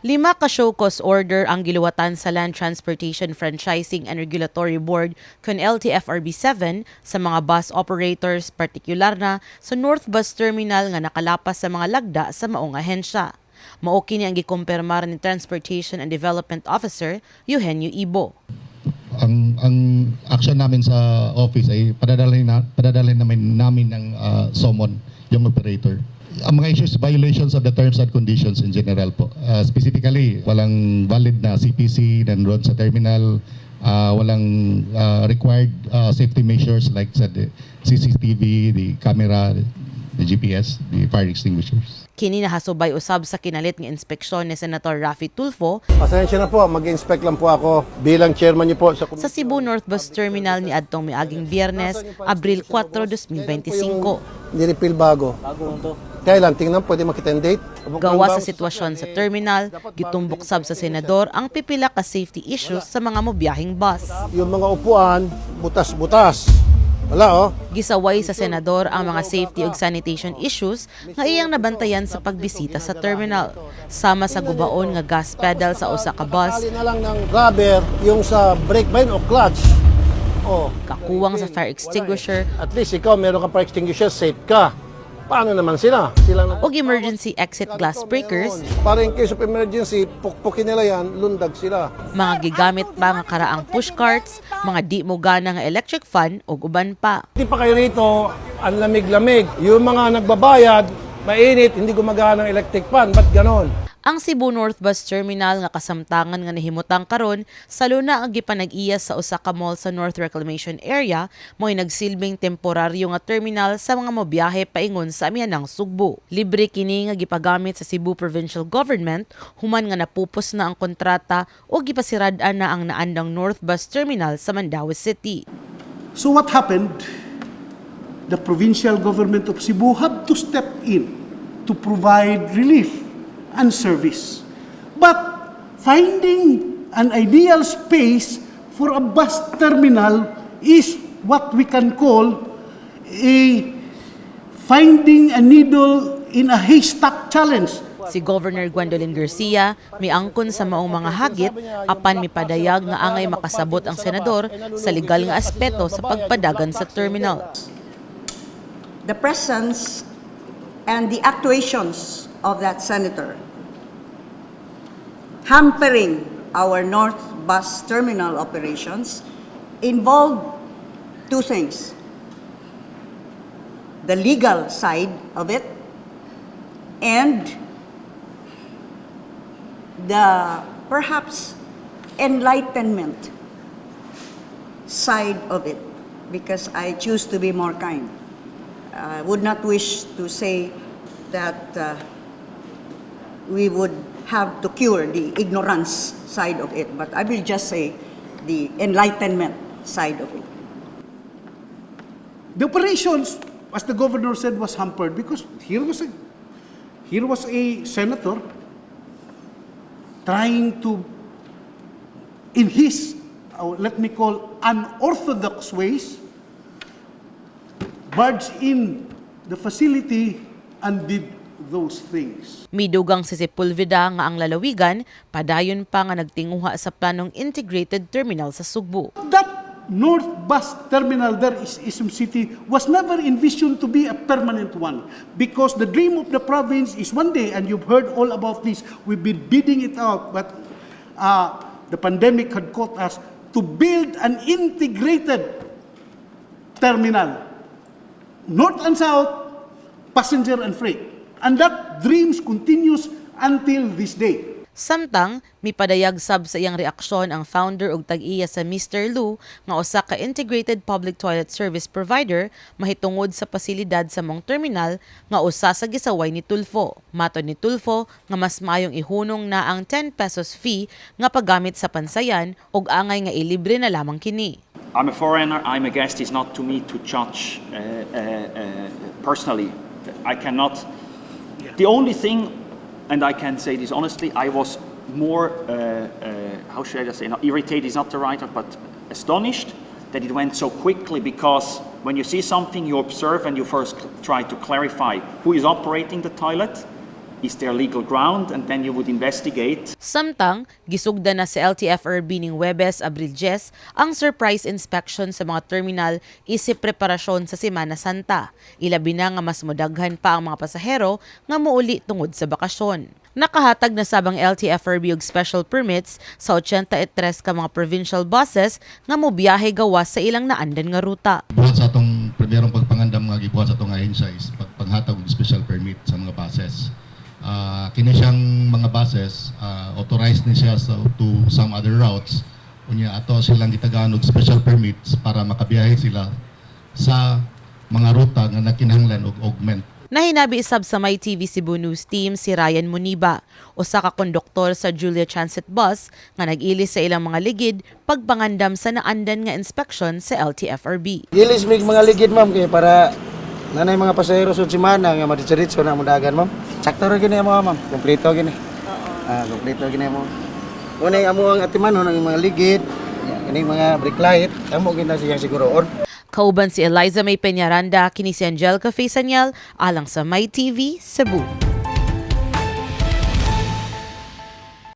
5 ka show cause order ang giluwatan sa Land Transportation Franchising and Regulatory Board kun LTFRB 7 sa mga bus operators, partikular na sa North Bus Terminal nga nakalapas sa mga lagda sa maong ahensya. Mao kini ang gikumpirmar ni Transportation and Development Officer Eugenio Ibo. Ang action namin sa office ay padadalhin namin ng summon yung operator. Ang mga issues, violations of the terms and conditions in general po. Specifically, walang valid na CPC doon sa terminal, walang required safety measures like sa CCTV, the camera, the GPS, the fire extinguishers. Kini nahasubay usab sa kinalit nga inspeksyon ni Senator Raffy Tulfo Pasensya na po, mag-inspect lang po ako bilang chairman niyo po sa Cebu North Bus Terminal ni adtong miaging Biyernes, Abril 4, 2025. Nirepil bago. Kailan? Tingnan, pwede makita yung date? Gawa sa sitwasyon sa terminal, gitumbok sab sa senador ang pipila ka safety issues sa mga mobiyahing bus. Yung mga upuan, butas-butas. Wala Gisaway sa senador ang mga safety ug sanitation issues nga iyang nabantayan sa pagbisita sa terminal. Sama sa gubaon nga gas pedal sa usa ka bus, Tali na lang ng rubber yung sa brake line o clutch. kakuwang sa fire extinguisher At least ikaw meron ka fire extinguisher, safe ka. Paano naman sila? ug emergency exit glass breakers, Para in case of emergency, pukpukin nila yan, lundag sila. mga gigamit pa nga karaang push carts, mga di mo gana nga electric fan ug uban pa. Hindi pa kayo rito, ang lamig-lamig. Yung mga nagbabayad, mainit, hindi gumagana ng electric fan. Ba't ganon? Ang Cebu North Bus Terminal nga kasamtangan nga nahimutang karon sa luna ang gipanag-iyas sa usa ka mall sa North Reclamation Area mo'y nagsilbing temporaryo nga terminal sa mga mobiyahe paingon sa amihanang Sugbo. Libre kini nga gipagamit sa Cebu Provincial Government human nga napupos na ang kontrata o gipasirad-an na ang naandang North Bus Terminal sa Mandaue City. So what happened? The provincial government of Cebu had to step in to provide relief and service. But finding an ideal space for a bus terminal is what we can call a finding a needle in a haystack challenge. Si Governor Gwendolyn Garcia miangkon sa maong mga hagit apan mipadayag nga angay makasabot ang senador sa legal nga aspeto sa pagpadagan sa terminal. The presence and the actuations of that senator hampering our North Bus Terminal operations involved two things: the legal side of it and the perhaps enlightenment side of it, because I choose to be more kind. I would not wish to say that we would have to cure the ignorance side of it, but I will just say the enlightenment side of it. The operations, as the governor said, was hampered because here was a senator trying to, in his, let me call, unorthodox ways, barge in the facility and did those things. Midugang si Sepulveda nga ang lalawigan, padayon pa nga nagtinguha sa planong integrated terminal sa Sugbo. That North Bus Terminal there is Ism City was never envisioned to be a permanent one because the dream of the province is one day, and you've heard all about this, we've been bidding it out, but the pandemic had caught us to build an integrated terminal, north and south, passenger and freight. And that dreams continues until this day. Samtang, mipadayag sab sa iyang reaksyon ang founder ug tag-iya sa Mr. Lu nga usa ka integrated public toilet service provider mahitungod sa pasilidad sa mong terminal nga usa sa gisaway ni Tulfo. Matod ni Tulfo nga mas mayong ihunong na ang 10 pesos fee nga paggamit sa pansayan ug angay nga ilibre na lamang kini. I'm a foreigner, I'm a guest. It's not to me to judge personally. I cannot. The only thing, and I can say this honestly, I was more, how should I say, not irritated is not the right word, but astonished that it went so quickly, because when you see something, you observe and you first try to clarify who is operating the toilet, is there legal ground, and then you would investigate. Samtang, gisugda na sa LTFRB ning Webes, Abril 10 ang surprise inspection sa mga terminal isip preparasyon sa Semana Santa. Ilabi na nga mas modaghan pa ang mga pasahero nga muuli tungod sa bakasyon. Nakahatag na sabang LTFRB og special permits sa 83 ka mga provincial buses nga mobiyahe gawas sa ilang naandan nga ruta. Buhat sa atong primerong pagpangandam nga gibuhat sa atong ahensya is pagpanghatag og special permit sa mga buses. Kini siyang mga buses, authorized ni siya to some other routes. Unya ato silang gitagaan og special permits para makabiyahe sila sa mga ruta nga nakinahanglan og augment. Nahinabi isab sa My TV Cebu News team si Ryan Muniba, usa ka konduktor sa Julia Transit Bus nga nag-ilis sa ilang mga ligid pagpangandam sa naandan nga inspection sa LTFRB. Gilis mig mga ligid ma'am kay para nanay mga pasahero sa semana nga madidiretso na mudagan ma'am. Sakto ra gini mo ma'am, kompleto gini. Kompleto gini mo. Unay amo ang atimanon ang mga ligid, kini mga brake light, amo gina siya siguroon. Kauban si Eliza May Peñaranda, kini si Angelica Faisanyal, alang sa My TV Cebu.